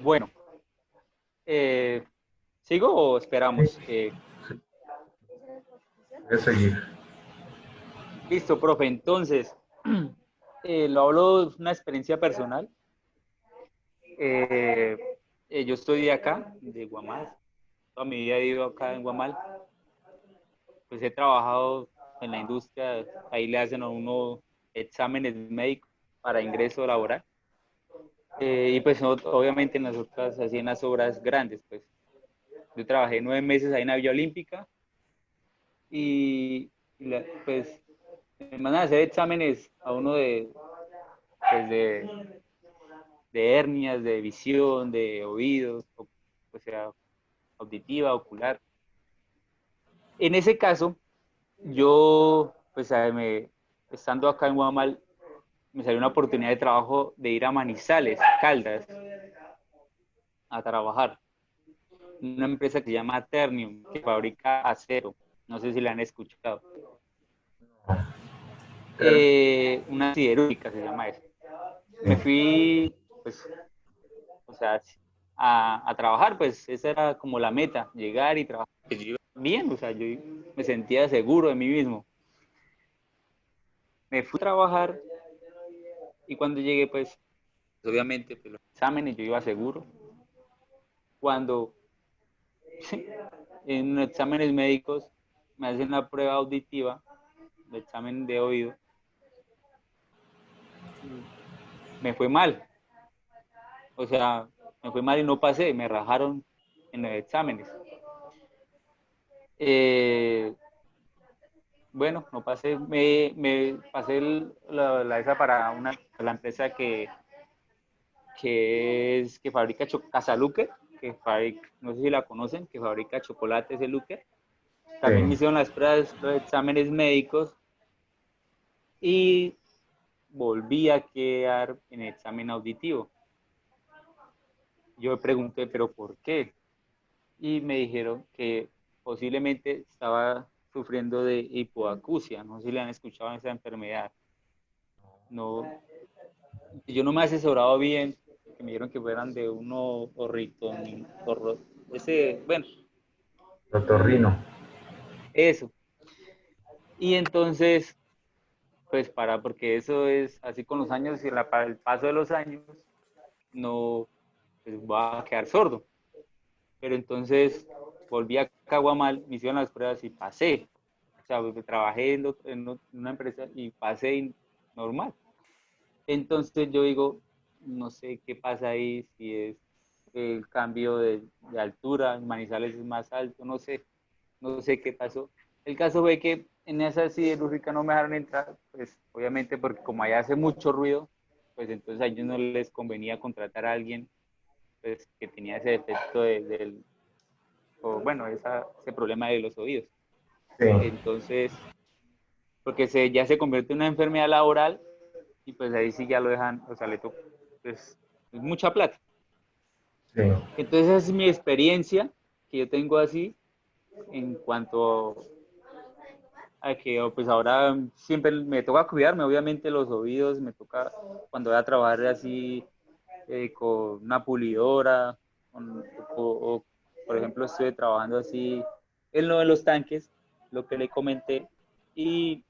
Bueno, eh, ¿sigo o Sí, esperamos? voy a seguir. Listo, profe. Entonces, lo hablo de una experiencia personal. Eh, yo estoy de acá, de Guamal. Toda mi vida he vivido acá en Guamal. Pues he trabajado en la industria. Ahí le hacen a uno exámenes médicos para ingreso laboral. Y pues obviamente en las otras, así en las obras grandes, pues yo trabajé 9 meses ahí en la Villa Olímpica y pues me mandan a hacer exámenes a uno pues de hernias, de visión, de oídos, o sea, auditiva, ocular. En ese caso, yo, pues estando acá en Guamal, me salió una oportunidad de trabajo de ir a Manizales, Caldas, a trabajar. Una empresa que se llama Ternium, que fabrica acero. No sé si la han escuchado. Una siderúrgica se llama eso. Me Sí. fui, pues, o sea, a trabajar, pues esa era como la meta, llegar y trabajar. Pues, yo iba bien, o sea, yo me sentía seguro de mí mismo. Me fui a trabajar y cuando llegué, pues, obviamente, pues, los exámenes yo iba seguro. Cuando en los exámenes médicos me hacen una prueba auditiva, el examen de oído, me fue mal. O sea, me fue mal y no pasé, me rajaron en los exámenes. Eh, bueno, no pasé, me pasé esa para la empresa que fabrica Casaluque, que fabrica, no sé si la conocen, que fabrica chocolates de Luque. También me Sí. hicieron las pruebas, los exámenes médicos y volví a quedar en el examen auditivo. Yo me pregunté, ¿pero por qué? Y me dijeron que posiblemente estaba sufriendo de hipoacusia. No sé si le han escuchado esa enfermedad. No, yo no me he asesorado bien, que me dijeron que fueran de uno ese, bueno, Otorrino. eso. Y entonces, pues porque eso es así con los años y para el paso de los años, no, pues va a quedar sordo. Pero entonces volví a Caguamal, me hicieron las pruebas y pasé. O sea, trabajé en una empresa y pasé normal. Entonces yo digo, no sé qué pasa ahí, si es el cambio de altura, Manizales es más alto, no sé qué pasó. El caso fue que en esa siderúrgica no me dejaron entrar, pues obviamente porque como allá hace mucho ruido, pues entonces a ellos no les convenía contratar a alguien pues, que tenía ese defecto o bueno, ese problema de los oídos. Sí. Entonces, porque ya se convierte en una enfermedad laboral y pues ahí sí ya lo dejan, o sea, le toca, pues, es mucha plata. Sí. Entonces esa es mi experiencia que yo tengo así en cuanto a que pues ahora siempre me toca cuidarme, obviamente los oídos, me toca cuando voy a trabajar así con una pulidora o, por ejemplo estoy trabajando así en lo de los tanques, lo que le comenté, y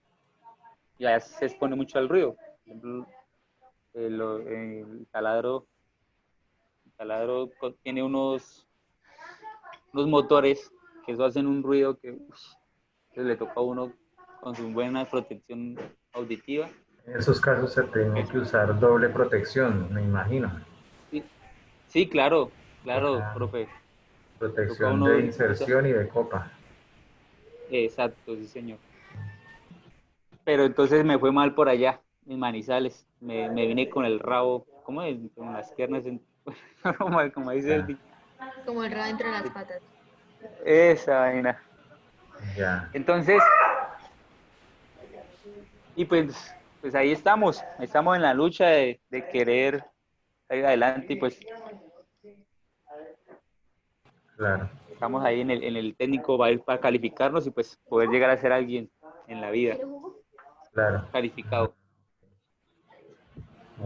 ya se expone mucho al ruido. Por ejemplo, el taladro tiene unos motores que eso hacen un ruido que le toca a uno con su buena protección auditiva. En esos casos se tiene Pues, que usar doble protección, me imagino. sí, sí, claro, claro, Toca profe. Toca protección de uno, o sea, inserción y de copa. exacto, sí, señor. Pero entonces me fue mal por allá, en Manizales. Me vine con el rabo, ¿cómo es? Con las piernas, como dice el Ya, dicho. Como el rabo entre las patas. Esa vaina. ya. Entonces, y pues ahí estamos en la lucha de querer ir adelante y pues Claro, estamos ahí en el técnico para calificarnos y pues poder llegar a ser alguien en la vida claro. calificado.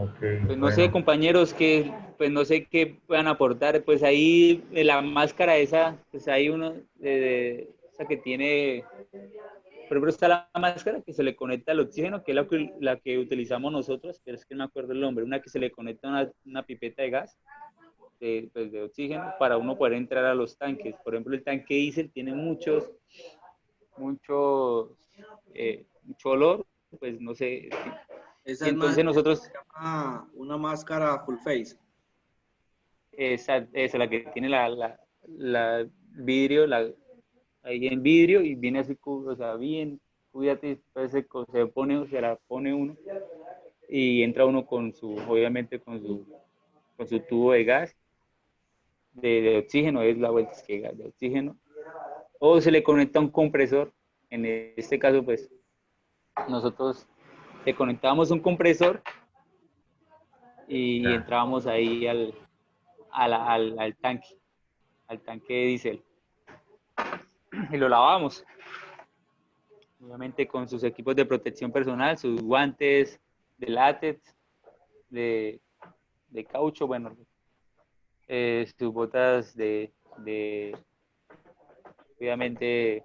Ok, Pues no sé, bueno, compañeros, que pues no sé qué puedan aportar. Pues ahí la máscara esa, pues hay uno esa que tiene, por ejemplo, está la máscara que se le conecta al oxígeno, que es la que utilizamos nosotros, pero es que no me acuerdo el nombre, una que se le conecta una pipeta de gas, pues de oxígeno, para uno poder entrar a los tanques. Por ejemplo, el tanque diésel tiene muchos, mucho olor, pues no sé. Esa Y es más, entonces nosotros, se llama una máscara full face. esa la que tiene la vidrio, ahí en vidrio y viene así, o sea, bien, cuídate, pues se la pone uno y entra uno obviamente con su tubo de gas, de oxígeno, es la vuelta que gas de oxígeno, o se le conecta un compresor. En este caso, pues, nosotros le conectábamos un compresor y ya, entrábamos ahí al tanque de diésel y lo lavábamos, obviamente con sus equipos de protección personal, sus guantes de látex, de, de caucho, bueno, sus botas obviamente,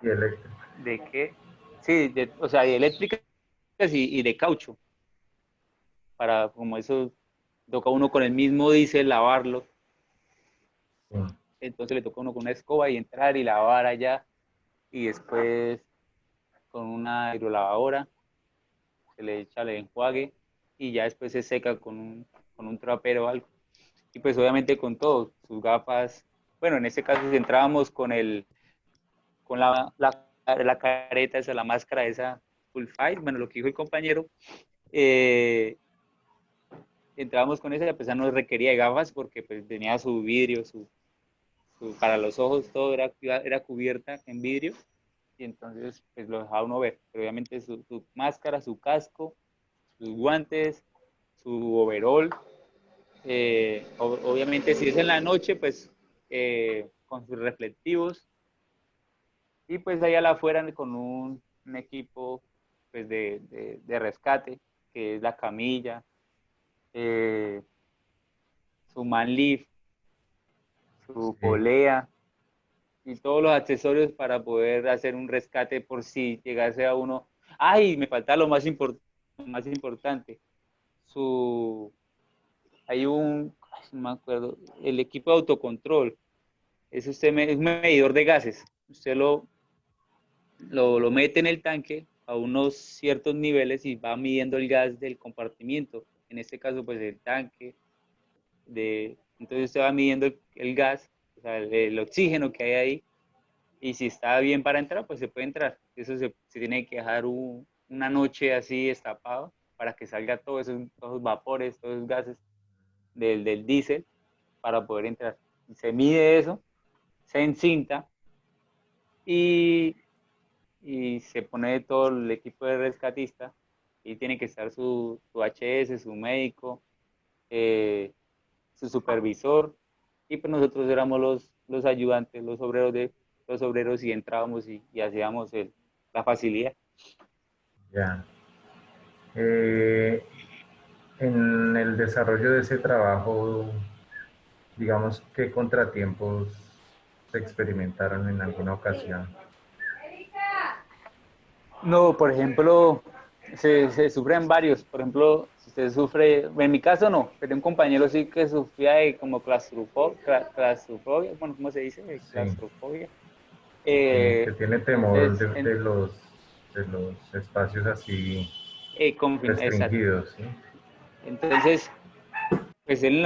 y eléctrico. ¿de qué? Sí, o sea, de eléctricas y de caucho, para como eso toca uno con el mismo diésel lavarlo, Sí, entonces le toca uno con una escoba y entrar y lavar allá, y después con una hidrolavadora se le echa el enjuague y ya después se seca con un trapero o algo. Y pues obviamente con todo, sus gafas, bueno, en este caso si entrábamos con la careta esa, la máscara esa full fight, bueno, lo que dijo el compañero, eh, entrábamos con esa y a pesar no requería de gafas porque pues tenía su vidrio, para los ojos todo era cubierta en vidrio y entonces pues lo dejaba uno ver, pero obviamente su máscara, su casco, sus guantes, su overall, obviamente si es en la noche pues con sus reflectivos y pues allá afuera con un equipo pues de rescate que es la camilla, eh, su manlift, su sí, polea y todos los accesorios para poder hacer un rescate por si llegase a uno. Ay, me falta más importante. Su, hay no me acuerdo, el equipo de autocontrol. Es un medidor de gases. Usted lo mete en el tanque a unos ciertos niveles y va midiendo el gas del compartimiento. En este caso, pues el tanque. Entonces usted va midiendo el gas, o sea, el oxígeno que hay ahí, y si está bien para entrar, pues se puede entrar. Eso se tiene que dejar una noche así destapado para que salga todos esos vapores, todos esos gases del diésel para poder entrar. Se mide eso, se encinta y, y se pone todo el equipo de rescatista y tiene que estar su HS, su médico, eh, su supervisor y pues nosotros éramos los ayudantes, los obreros y entrábamos y hacíamos la facilidad. ya. Eh, en el desarrollo de ese trabajo, digamos, ¿qué contratiempos se experimentaron en alguna ocasión? No, por ejemplo, se sufren varios. Por ejemplo, si usted sufre, en mi caso no, pero un compañero sí que sufría de como claustrofobia, bueno, ¿cómo se dice? Sí, Claustrofobia. que tiene temor Entonces, de los espacios así exacto. restringidos, ¿sí? Entonces, pues él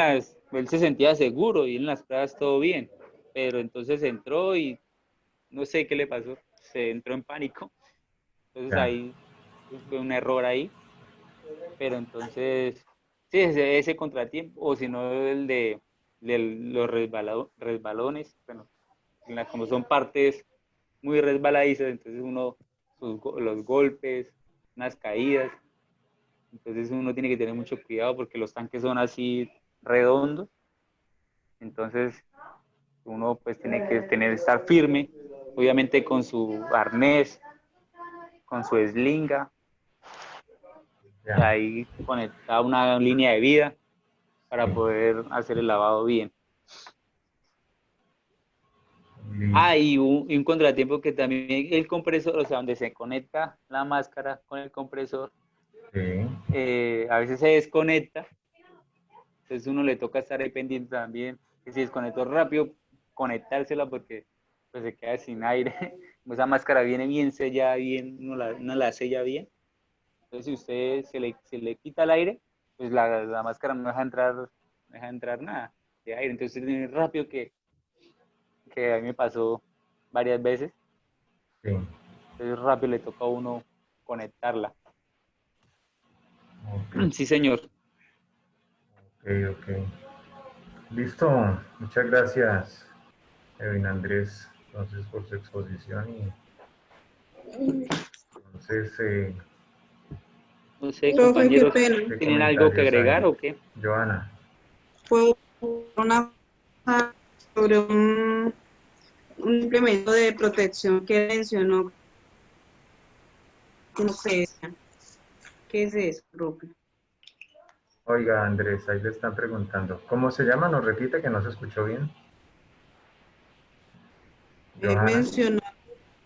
se sentía seguro y en las pruebas todo bien, pero entonces entró y no sé qué le pasó, se entró en pánico. Entonces Ya, ahí fue un error ahí, pero entonces, sí, ese contratiempo, o si no de los resbalones, bueno, como son partes muy resbaladizas, entonces los golpes, unas caídas, entonces uno tiene que tener mucho cuidado porque los tanques son así redondos, entonces uno pues tiene que estar firme, obviamente con su arnés, con su eslinga, Ya. ahí conectada una línea de vida para Sí. poder hacer el lavado bien. Listo. Y un contratiempo que también el compresor, o sea, donde se conecta la máscara con el compresor, Sí. a veces se desconecta, entonces uno le toca estar ahí pendiente también, que si desconectó rápido, conectársela porque pues se queda sin aire. Esa máscara viene bien sellada, bien, uno la sella bien. Entonces si usted se le quita el aire, pues la máscara no deja entrar nada de aire. Entonces es rápido que a mí me pasó varias veces. Sí. Entonces rápido le toca a uno conectarla. Ok, Sí, señor. ok. Listo. Muchas gracias, Edwin Andrés, entonces, por su exposición. Y entonces, No sé, Profe, qué compañeros, pena. ¿qué ¿tienen algo que comentarios agregar hay? o qué? Joana. Fue una sobre un implemento de protección que mencionó. No sé, ¿qué es eso, profe? Oiga, Andrés, ahí le están preguntando. ¿Cómo se llama? ¿Nos repite que no se escuchó bien? Johanna. Mencionó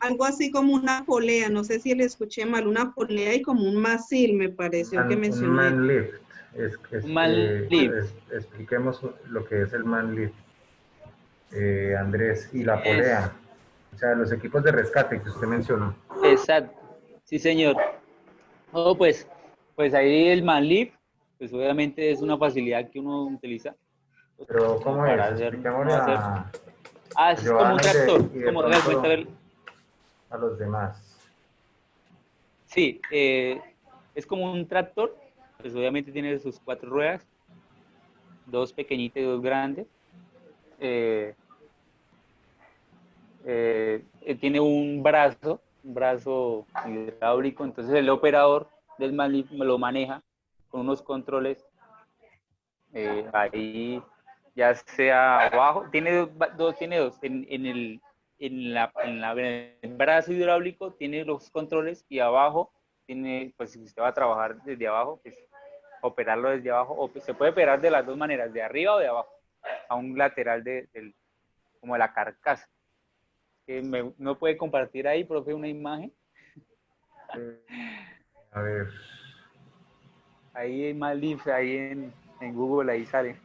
algo así como una polea, no sé si le escuché mal, una polea y como un mástil, me pareció que Un mencionó él. man lift. Un mal lift. Expliquemos lo que es el man lift, Andrés, y la Es, polea. O sea, los equipos de rescate que usted mencionó. exacto. Sí, señor. Oh, pues ahí el man lift, pues obviamente es una facilidad que uno utiliza pues, Pero, como ¿cómo es? para hacer, Expliquémosle no hacer. a Es como un Johanna tractor, y es de como, haga de cuenta, pronto a los demás. sí, es como un tractor, pues obviamente tiene sus cuatro ruedas, dos pequeñitas y dos grandes. Eh, Tiene un brazo hidráulico, entonces el operador del lo maneja con unos controles ahí, ya sea abajo, tiene dos, en el brazo hidráulico tiene los controles y abajo tiene, pues si usted va a trabajar desde abajo, pues operarlo desde abajo, o pues, se puede operar de las dos maneras, de arriba o de abajo, a un lateral como de la carcasa. No puede compartir ahí, profe, una imagen. A ver, Ahí hay más links, ahí en Google, ahí sale.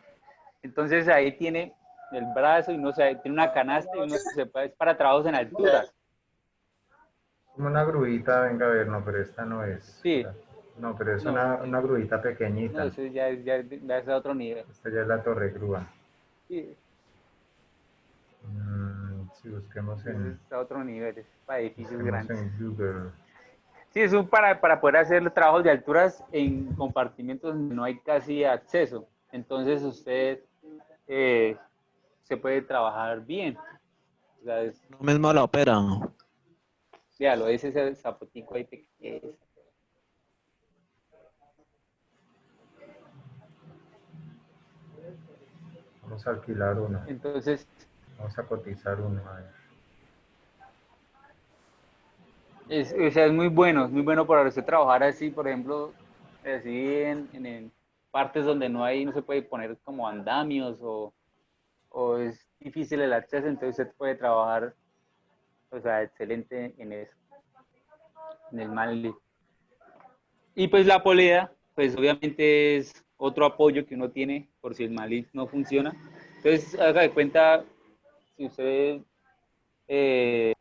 Entonces ahí tiene el brazo y no sé, tiene una canasta y uno se puede, es para trabajos en alturas. como una gruita, venga a ver, no, pero esta no es. Sí, No, pero es no, una gruita no, pequeñita. eso ya es a otro nivel. Esta ya es la torre grúa. Sí, Si busquemos eso en, es a otro nivel, es para edificios busquemos grandes. en Google. Sí, es para poder hacer trabajos de alturas en compartimientos donde no hay casi acceso. Entonces usted eh, se puede trabajar bien. O sea, No mismo la operan. ya lo es ese zapotico ahí pequeño. Vamos a alquilar uno. Entonces, Vamos a cotizar uno. A ver. o sea, es muy bueno para usted trabajar así, por ejemplo, así en partes donde no se puede poner como andamios o es difícil el acceso, entonces usted puede trabajar, o sea, excelente en eso, en el Manly. Y pues la polea, pues obviamente es otro apoyo que uno tiene por si el Manly no funciona. Entonces, haga de cuenta, si usted es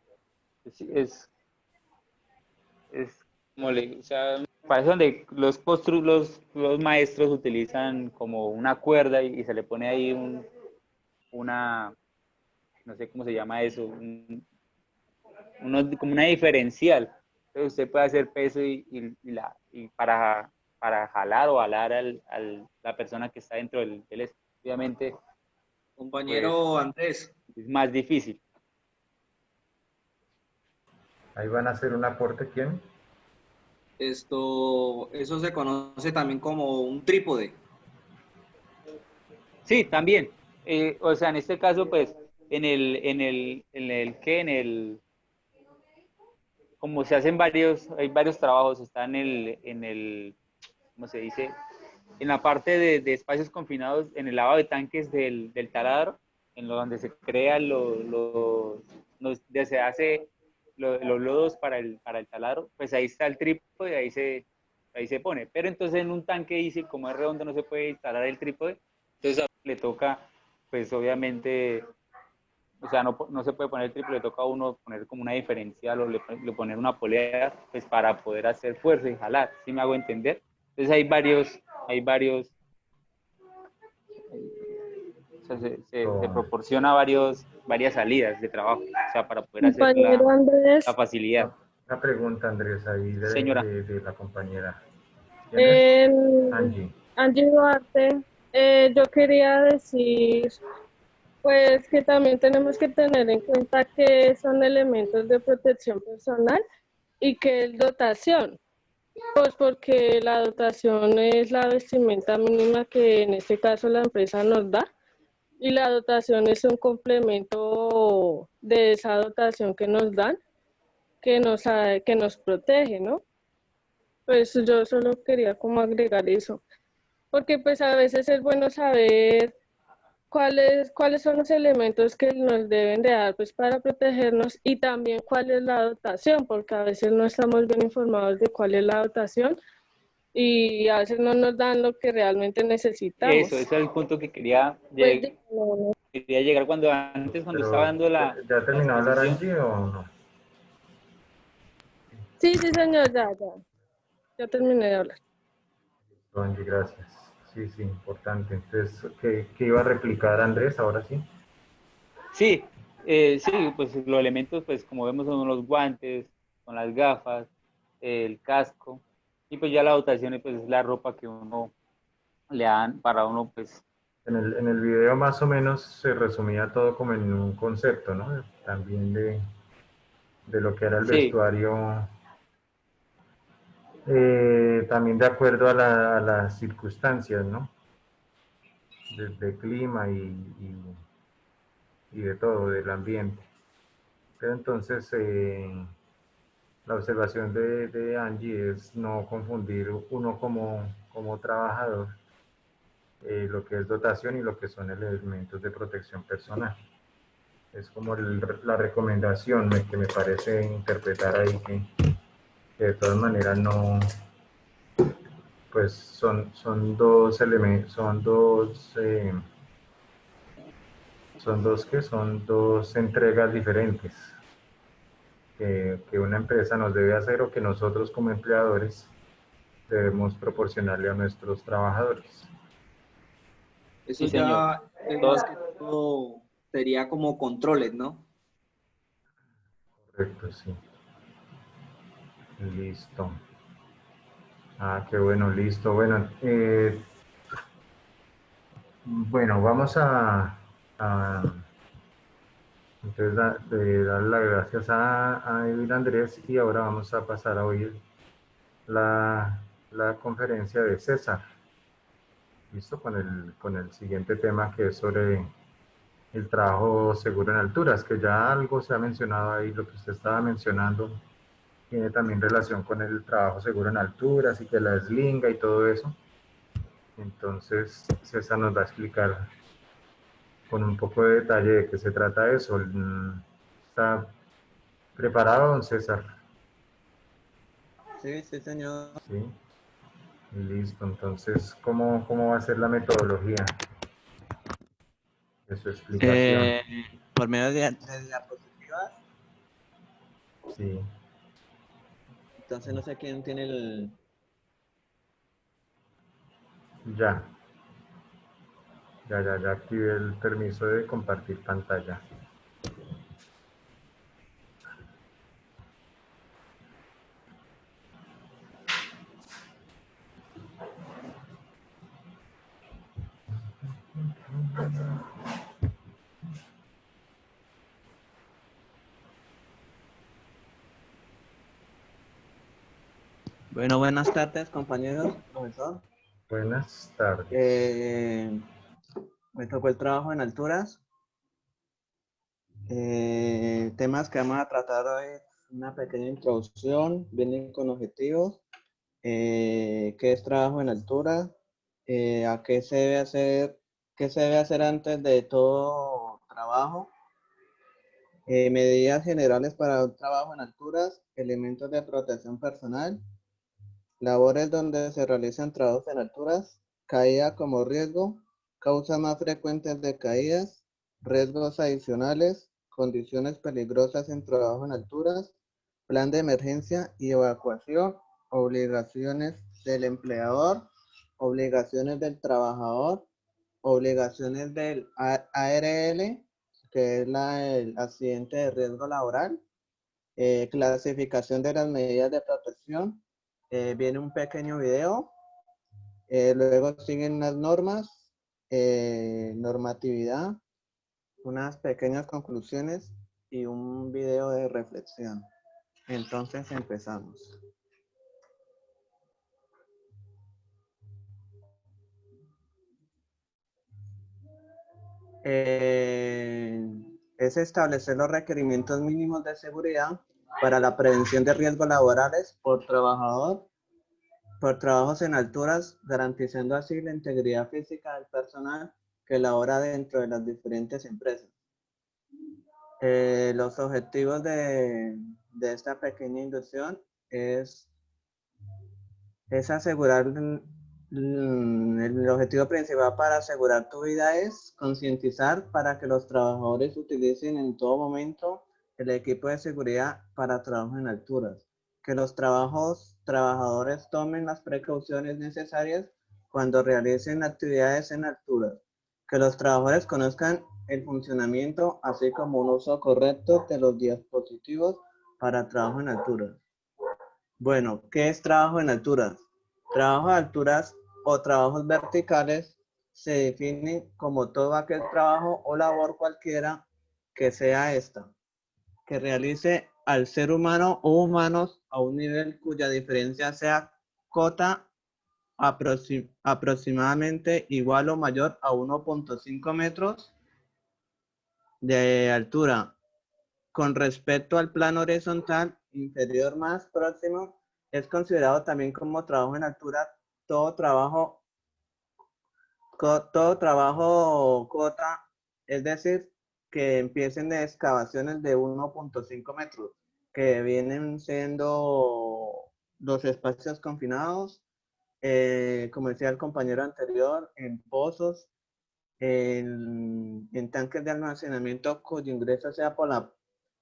es como o sea, parece donde los maestros utilizan como una cuerda y se le pone ahí una, no sé cómo se llama eso, como una diferencial. Entonces usted puede hacer peso y para jalar o alar la persona que está dentro obviamente, pues Compañero Andrés, es más difícil. Ahí van a hacer un aporte, ¿quién? eso se conoce también como un trípode. Sí, también. O sea, en este caso, pues, como se hacen hay varios trabajos, está ¿cómo se dice? En la parte de espacios confinados, en el lavado de tanques del taladro, en lo donde se crean donde se hace los lodos para el taladro, pues ahí está el trípode, ahí se pone. Pero entonces en un tanque dice, como es redondo, no se puede instalar el trípode, entonces le toca, pues obviamente, o sea, no se puede poner el trípode, le toca a uno poner como una diferencial o le poner una polea, pues para poder hacer fuerza y jalar, ¿sí me hago entender? Entonces hay varios, o sea, se proporciona varias salidas de trabajo, o sea, para poder hacer Compañero la Andrés, facilidad. Una pregunta, Andrés, ahí Señora, de la compañera. ¿Quién es? Angie. Angie Duarte, yo quería decir, pues que también tenemos que tener en cuenta que son elementos de protección personal y que es dotación, pues porque la dotación es la vestimenta mínima que en este caso la empresa nos da y la dotación es un complemento de esa dotación que nos dan, que nos protege, ¿no? Pues yo solo quería como agregar eso, porque pues a veces es bueno saber cuáles son los elementos que nos deben de dar pues para protegernos y también cuál es la dotación, porque a veces no estamos bien informados de cuál es la dotación y a veces no nos dan lo que realmente necesitamos. eso es el punto que Pues quería llegar cuando estaba Pero, dando ¿ya la terminó de hablar exposición. Angie o no? sí, sí señor, ya terminé de hablar. Angie, gracias. Sí, sí, importante. Entonces, ¿qué iba a replicar Andrés ahora sí? Sí, sí, pues los elementos, pues como vemos son los guantes, son las gafas, el casco, y pues ya la dotación pues es la ropa que uno le dan para uno, pues En el video más o menos se resumía todo como en un concepto, ¿no? También de lo que era el sí, vestuario, también de acuerdo a las circunstancias, ¿no? De clima y de todo, del ambiente. Pero entonces, la observación de Angie es no confundir uno como trabajador, lo que es dotación y lo que son elementos de protección personal. Es como la recomendación que me parece interpretar ahí, que de todas maneras no, pues son dos elementos, son dos entregas diferentes que una empresa nos debe hacer o que nosotros como empleadores debemos proporcionarle a nuestros trabajadores. Eso sí señor. ya más que todo sería como controles, ¿no? Correcto, sí. Listo. Ah, qué bueno, listo. Bueno, bueno, vamos a entonces darle las gracias a Edwin Andrés y ahora vamos a pasar a oír la conferencia de César. Listo, con el siguiente tema que es sobre el trabajo seguro en alturas, que ya algo se ha mencionado ahí, lo que usted estaba mencionando, tiene también relación con el trabajo seguro en alturas y que la eslinga y todo eso. Entonces, César nos va a explicar con un poco de detalle de qué se trata eso. ¿Está preparado, don César? Sí, sí, señor. Sí. Listo. Entonces, ¿cómo va a ser la metodología de su explicación? Por medio de diapositivas, Sí. entonces no sé quién tiene el... Ya. Ya activé el permiso de compartir pantalla. Bueno, buenas tardes, compañeros, profesor. Buenas tardes. Me tocó el trabajo en alturas. Temas que vamos a tratar hoy, una pequeña introducción, vienen con objetivos, qué es trabajo en altura, a qué se debe hacer antes de todo trabajo, medidas generales para un trabajo en alturas, elementos de protección personal, labores donde se realizan trabajos en alturas, caída como riesgo, causas más frecuentes de caídas, riesgos adicionales, condiciones peligrosas en trabajo en alturas, plan de emergencia y evacuación, obligaciones del empleador, obligaciones del trabajador, obligaciones del ARL, que es el accidente de riesgo laboral, clasificación de las medidas de protección, viene un pequeño video, luego siguen las normas, normatividad, unas pequeñas conclusiones y un video de reflexión. Entonces empezamos. Es establecer los requerimientos mínimos de seguridad para la prevención de riesgos laborales por trabajos en alturas, garantizando así la integridad física del personal que labora dentro de las diferentes empresas. Los objetivos de esta pequeña inducción es asegurar, el objetivo principal para asegurar tu vida es concientizar para que los trabajadores utilicen en todo momento el equipo de seguridad para trabajo en alturas, que los trabajadores tomen las precauciones necesarias cuando realicen actividades en alturas, que los trabajadores conozcan el funcionamiento así como un uso correcto de los dispositivos para trabajo en alturas. Bueno, ¿qué es trabajo en alturas? Trabajo a alturas o trabajos verticales se define como todo aquel trabajo o labor cualquiera que sea esta, que realice al ser humano o humanos a un nivel cuya diferencia sea cota aproximadamente igual o mayor a 1.5 metros de altura con respecto al plano horizontal inferior más próximo. Es considerado también como trabajo en altura todo trabajo cota, es decir, que empiecen de excavaciones de 1.5 metros, que vienen siendo los espacios confinados, como decía el compañero anterior, en pozos, en tanques de almacenamiento cuyo ingreso sea por la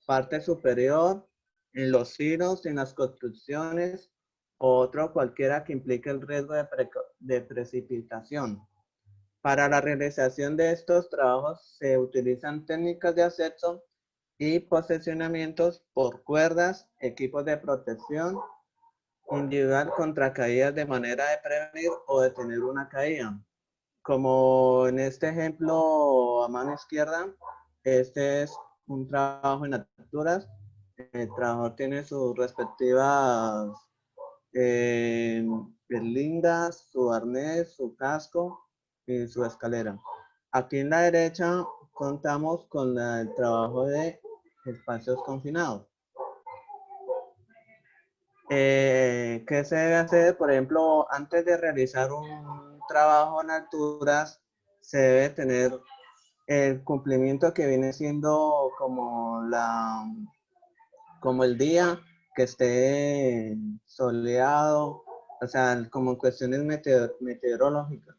parte superior, en los silos, en las construcciones, o otro cualquiera que implique el riesgo de precipitación. Para la realización de estos trabajos se utilizan técnicas de acceso y posicionamientos por cuerdas, equipos de protección individual contra caídas de manera de prevenir o detener una caída. Como en este ejemplo a mano izquierda, este es un trabajo en alturas. El trabajador tiene sus respectivas berlindas, su arnés, su casco y su escalera. Aquí en la derecha contamos con el trabajo de espacios confinados. ¿Qué se debe hacer? Por ejemplo, antes de realizar un trabajo en alturas, se debe tener el cumplimiento que viene siendo como el día que esté soleado, o sea, como cuestiones meteorológicas.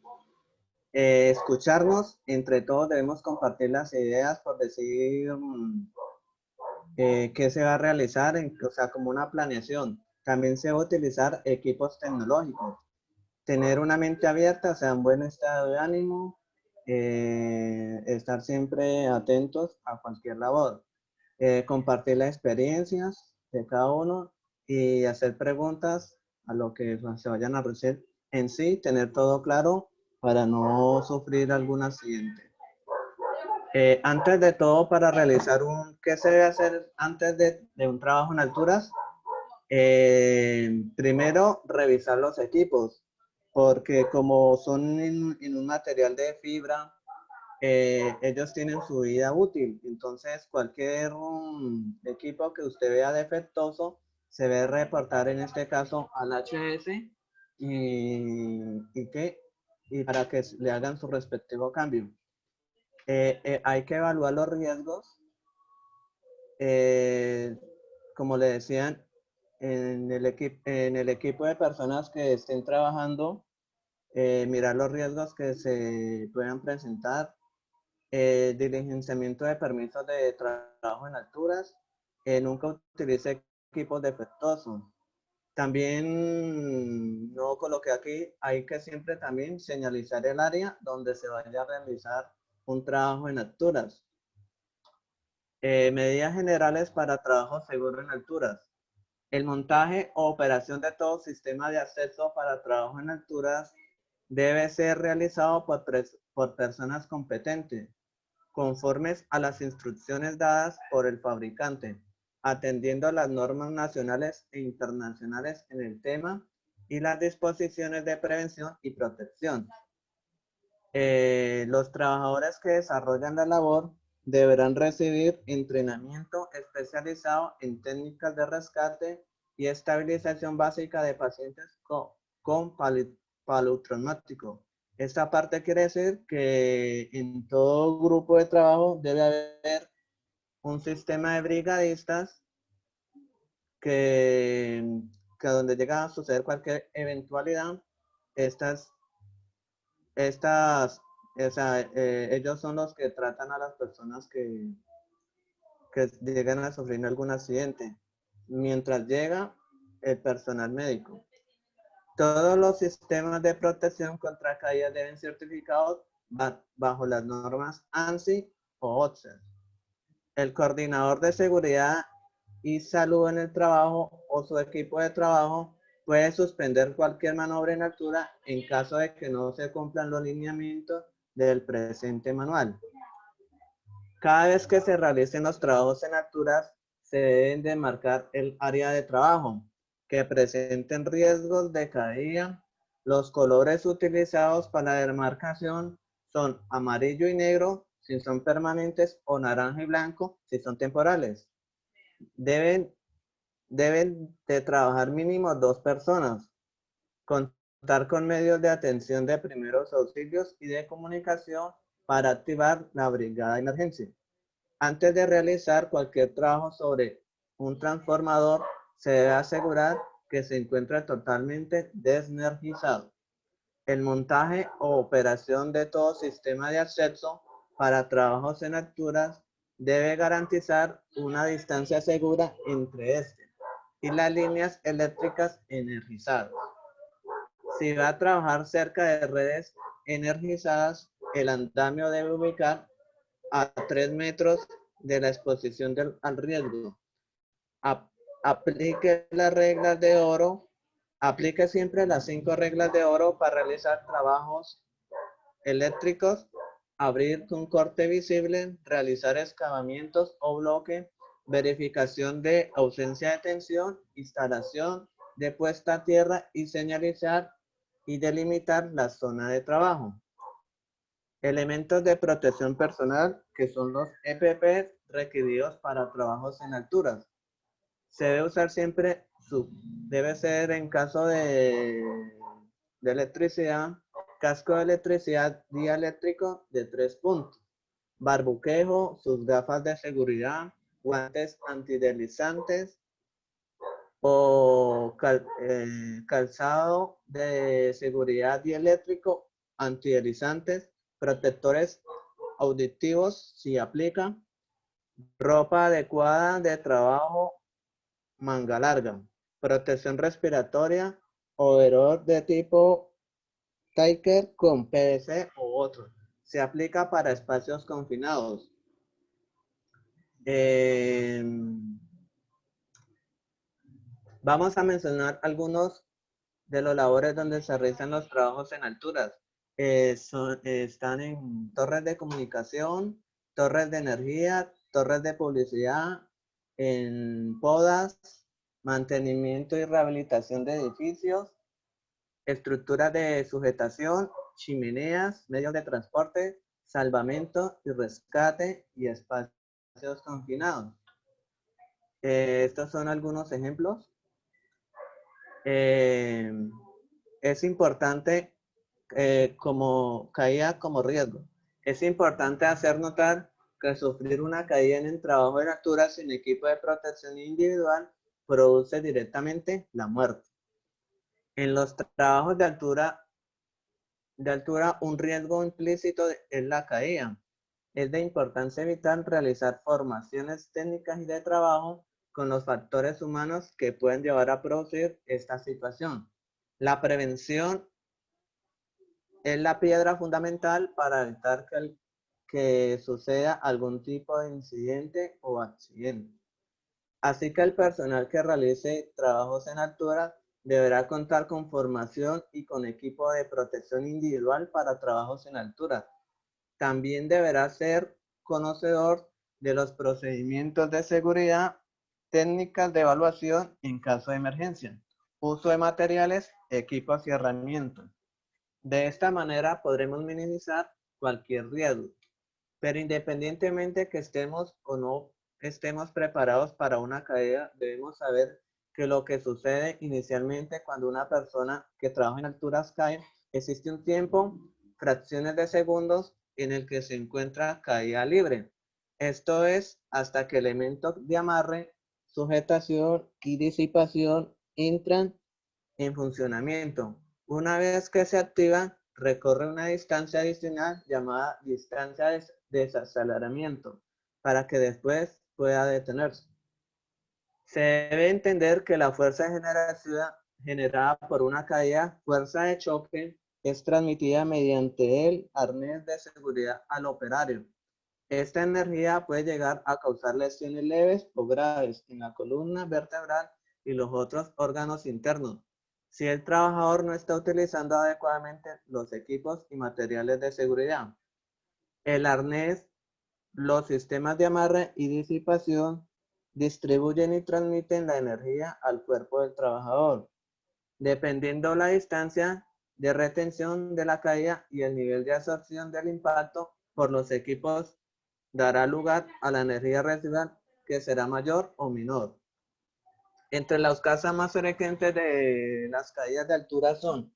Escucharnos, entre todos debemos compartir las ideas por decir qué se va a realizar, o sea, como una planeación. También se va a utilizar equipos tecnológicos. Tener una mente abierta, o sea, un buen estado de ánimo, estar siempre atentos a cualquier labor. Compartir las experiencias de cada uno y hacer preguntas a lo que se vayan a hacer en sí, tener todo claro para no sufrir algún accidente. Antes de todo, para realizar ¿qué se debe hacer antes de un trabajo en alturas? Primero, revisar los equipos, porque como son en un material de fibra, ellos tienen su vida útil. Entonces, cualquier equipo que usted vea defectuoso, se debe reportar en este caso al HS y para que le hagan su respectivo cambio. Hay que evaluar los riesgos, como le decían, en el equipo de personas que estén trabajando, mirar los riesgos que se puedan presentar, diligenciamiento de permisos de trabajo en alturas, nunca utilice equipos defectuosos. También, no coloqué aquí, hay que siempre también señalizar el área donde se vaya a realizar un trabajo en alturas. Medidas generales para trabajo seguro en alturas. El montaje o operación de todo sistema de acceso para trabajo en alturas debe ser realizado por personas competentes, conformes a las instrucciones dadas por el fabricante, atendiendo a las normas nacionales e internacionales en el tema y las disposiciones de prevención y protección. Los trabajadores que desarrollan la labor deberán recibir entrenamiento especializado en técnicas de rescate y estabilización básica de pacientes con palotraumático. Esta parte quiere decir que en todo grupo de trabajo debe haber un sistema de brigadistas que donde llega a suceder cualquier eventualidad, ellos son los que tratan a las personas que llegan a sufrir algún accidente, mientras llega el personal médico. Todos los sistemas de protección contra caídas deben ser certificados bajo las normas ANSI o OTSA. El coordinador de seguridad y salud en el trabajo o su equipo de trabajo puede suspender cualquier maniobra en altura en caso de que no se cumplan los lineamientos del presente manual. Cada vez que se realicen los trabajos en alturas, se deben de marcar el área de trabajo que presenten riesgos de caída. Los colores utilizados para la demarcación son amarillo y negro si son permanentes o naranja y blanco si son temporales. Deben de trabajar mínimo 2 personas, contar con medios de atención de primeros auxilios y de comunicación para activar la brigada de emergencia. Antes de realizar cualquier trabajo sobre un transformador, se debe asegurar que se encuentra totalmente desenergizado. El montaje o operación de todo sistema de acceso para trabajos en alturas debe garantizar una distancia segura entre este y las líneas eléctricas energizadas. Si va a trabajar cerca de redes energizadas, el andamio debe ubicar a 3 metros de la exposición al riesgo. Aplique las reglas de oro. Aplique siempre las 5 reglas de oro para realizar trabajos eléctricos: abrir un corte visible, realizar excavamientos o bloque, verificación de ausencia de tensión, instalación de puesta a tierra y señalizar y delimitar la zona de trabajo. Elementos de protección personal, que son los EPP requeridos para trabajos en alturas. Se debe usar siempre, debe ser en caso de electricidad, casco de electricidad dieléctrico de 3 puntos, barbuquejo, sus gafas de seguridad, guantes antideslizantes o calzado de seguridad dieléctrico antideslizantes, protectores auditivos si aplica, ropa adecuada de trabajo manga larga, protección respiratoria, overol de tipo Tiger con PVC o otro. Se aplica para espacios confinados. Vamos a mencionar algunos de los labores donde se realizan los trabajos en alturas. Están en torres de comunicación, torres de energía, torres de publicidad, en podas, mantenimiento y rehabilitación de edificios, estructuras de sujetación, chimeneas, medios de transporte, salvamento y rescate y espacios confinados. Estos son algunos ejemplos. Es importante como caída como riesgo. Es importante hacer notar que sufrir una caída en el trabajo de altura sin equipo de protección individual produce directamente la muerte. En los trabajos de altura, un riesgo implícito es la caída. Es de importancia vital realizar formaciones técnicas y de trabajo con los factores humanos que pueden llevar a producir esta situación. La prevención es la piedra fundamental para evitar que suceda algún tipo de incidente o accidente. Así que el personal que realice trabajos en altura deberá contar con formación y con equipo de protección individual para trabajos en altura. También deberá ser conocedor de los procedimientos de seguridad, técnicas de evaluación en caso de emergencia, uso de materiales, equipos y herramientas. De esta manera podremos minimizar cualquier riesgo, pero independientemente que estemos o no estemos preparados para una caída, debemos saber que lo que sucede inicialmente cuando una persona que trabaja en alturas cae, existe un tiempo, fracciones de segundos, en el que se encuentra caída libre. Esto es hasta que elementos de amarre, sujetación y disipación entran en funcionamiento. Una vez que se activa, recorre una distancia adicional llamada distancia de desaceleramiento para que después pueda detenerse. Se debe entender que la fuerza generada por una caída, fuerza de choque, es transmitida mediante el arnés de seguridad al operario. Esta energía puede llegar a causar lesiones leves o graves en la columna vertebral y los otros órganos internos, si el trabajador no está utilizando adecuadamente los equipos y materiales de seguridad. El arnés, los sistemas de amarre y disipación distribuyen y transmiten la energía al cuerpo del trabajador. Dependiendo la distancia de retención de la caída y el nivel de absorción del impacto por los equipos, dará lugar a la energía residual que será mayor o menor. Entre las causas más frecuentes de las caídas de altura son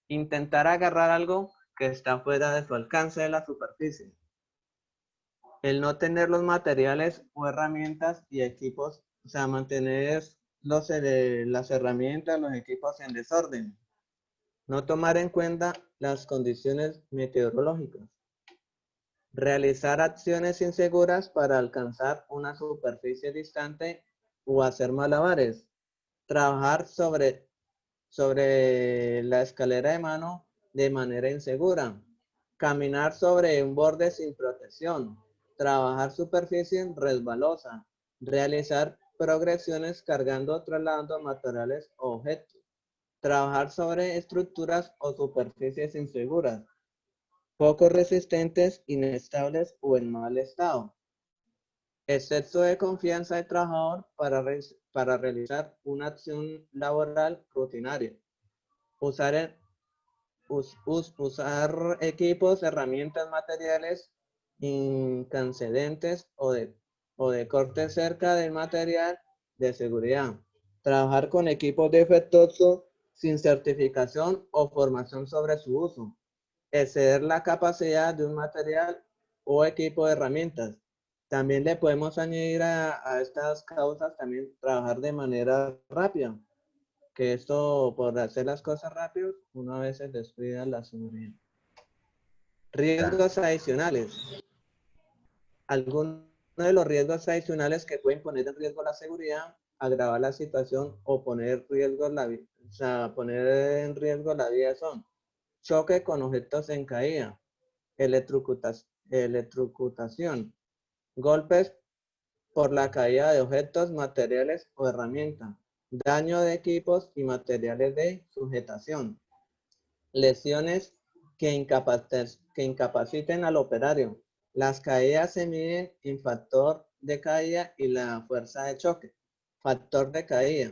intentar agarrar algo que está fuera de su alcance de la superficie, el no tener los materiales o herramientas y equipos, o sea, mantener las herramientas, los equipos en desorden, no tomar en cuenta las condiciones meteorológicas, realizar acciones inseguras para alcanzar una superficie distante o hacer malabares, trabajar sobre la escalera de mano de manera insegura, caminar sobre un borde sin protección, trabajar superficie resbalosa, realizar progresiones cargando o trasladando materiales o objetos, trabajar sobre estructuras o superficies inseguras, poco resistentes, inestables o en mal estado. Exceso de confianza del trabajador para realizar una acción laboral rutinaria. Usar equipos, herramientas, materiales incandescentes o de corte cerca del material de seguridad. Trabajar con equipos defectuosos sin certificación o formación sobre su uso. Exceder la capacidad de un material o equipo de herramientas. También le podemos añadir a estas causas también trabajar de manera rápida, que esto por hacer las cosas rápido, uno a veces descuida la seguridad. Riesgos adicionales. Algunos de los riesgos adicionales que pueden poner en riesgo la seguridad, agravar la situación o poner en riesgo la vida son choque con objetos en caída, electrocutación, golpes por la caída de objetos, materiales o herramientas, daño de equipos y materiales de sujetación, lesiones que incapaciten al operario. Las caídas se miden en factor de caída y la fuerza de choque. Factor de caída.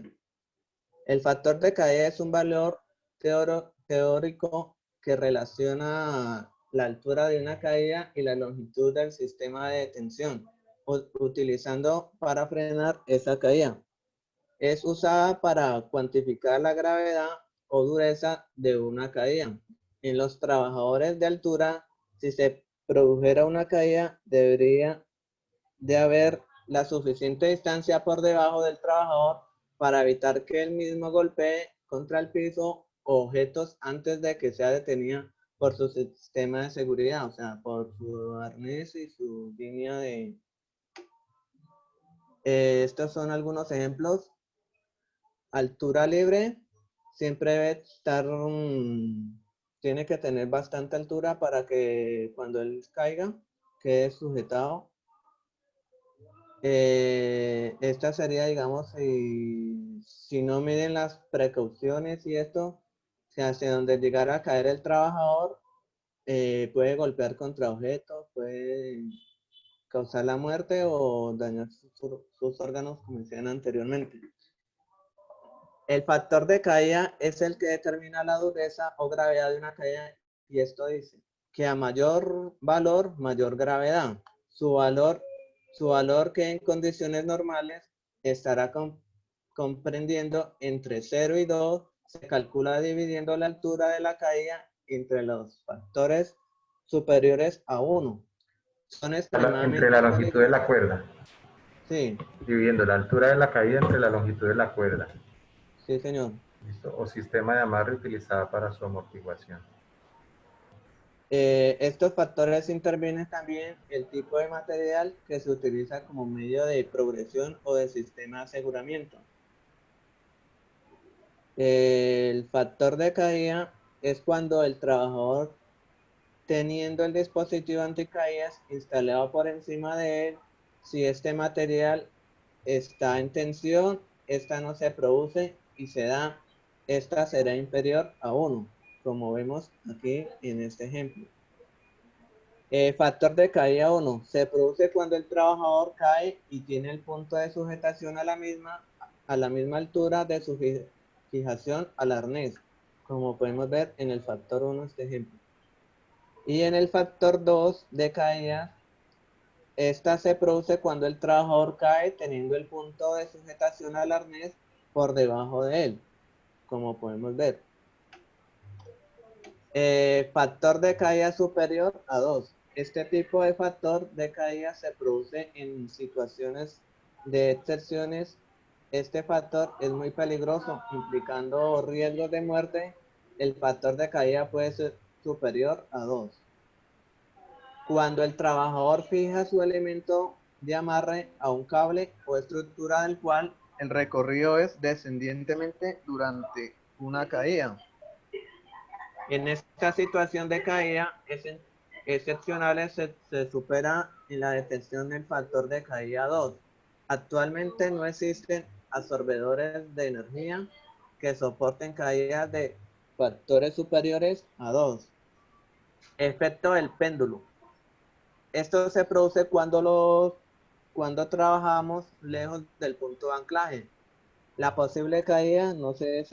El factor de caída es un valor teórico que relaciona la altura de una caída y la longitud del sistema de tensión, utilizando para frenar esa caída. Es usada para cuantificar la gravedad o dureza de una caída. En los trabajadores de altura, si se produjera una caída, debería de haber la suficiente distancia por debajo del trabajador para evitar que él mismo golpee contra el piso o objetos antes de que sea detenida por su sistema de seguridad, o sea, por su arnés y su línea de... estos son algunos ejemplos. Altura libre, siempre debe estar, tiene que tener bastante altura para que cuando él caiga, quede sujetado. Esta sería, digamos, si no miden las precauciones y esto, o sea, hacia donde llegara a caer el trabajador, puede golpear contra objetos, puede causar la muerte o dañar sus órganos, como decían anteriormente. El factor de caída es el que determina la dureza o gravedad de una caída, y esto dice que a mayor valor, mayor gravedad. Su valor que en condiciones normales estará comprendiendo entre 0 y 2, se calcula dividiendo la altura de la caída entre los factores superiores a 1. Son extremadamente Entre la longitud de la cuerda. Sí. Dividiendo la altura de la caída entre la longitud de la cuerda. Sí, señor. ¿Listo? O sistema de amarre utilizada para su amortiguación. Estos factores intervienen también el tipo de material que se utiliza como medio de progresión o de sistema de aseguramiento. El factor de caída es cuando el trabajador, teniendo el dispositivo anticaídas instalado por encima de él, si este material está en tensión, esta no se produce y se da, esta será inferior a 1, como vemos aquí en este ejemplo. Factor de caída 1. Se produce cuando el trabajador cae y tiene el punto de sujetación a la misma altura de su fijación al arnés, como podemos ver en el factor 1, este ejemplo. Y en el factor 2 de caída, esta se produce cuando el trabajador cae teniendo el punto de sujetación al arnés por debajo de él, como podemos ver. Factor de caída superior a 2. Este tipo de factor de caída se produce en situaciones de excepciones. Este factor es muy peligroso, implicando riesgos de muerte. El factor de caída puede ser superior a 2. Cuando el trabajador fija su elemento de amarre a un cable o estructura del cual el recorrido es descendientemente durante una caída. En esta situación de caída excepcionales se supera en la detección del factor de caída 2. Actualmente no existen absorbedores de energía que soporten caídas de factores superiores a 2. Efecto del péndulo. Esto se produce cuando trabajamos lejos del punto de anclaje. La posible caída no se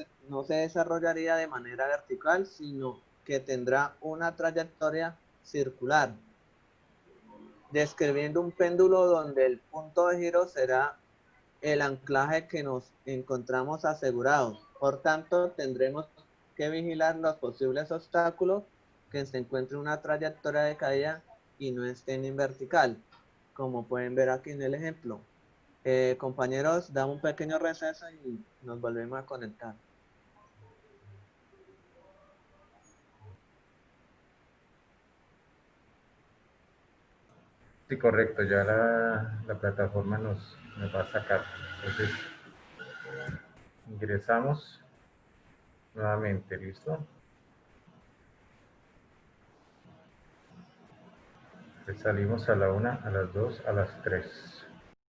desarrollaría de manera vertical, sino que tendrá una trayectoria circular, describiendo un péndulo donde el punto de giro será el anclaje que nos encontramos asegurados. Por tanto, tendremos que vigilar los posibles obstáculos que se encuentren en una trayectoria de caída y no estén en vertical, como pueden ver aquí en el ejemplo. Compañeros, damos un pequeño receso y nos volvemos a conectar. Sí, correcto, ya la plataforma nos va a sacar. Entonces, ingresamos nuevamente, ¿listo? Entonces, salimos a la 1, a las 2, a las 3.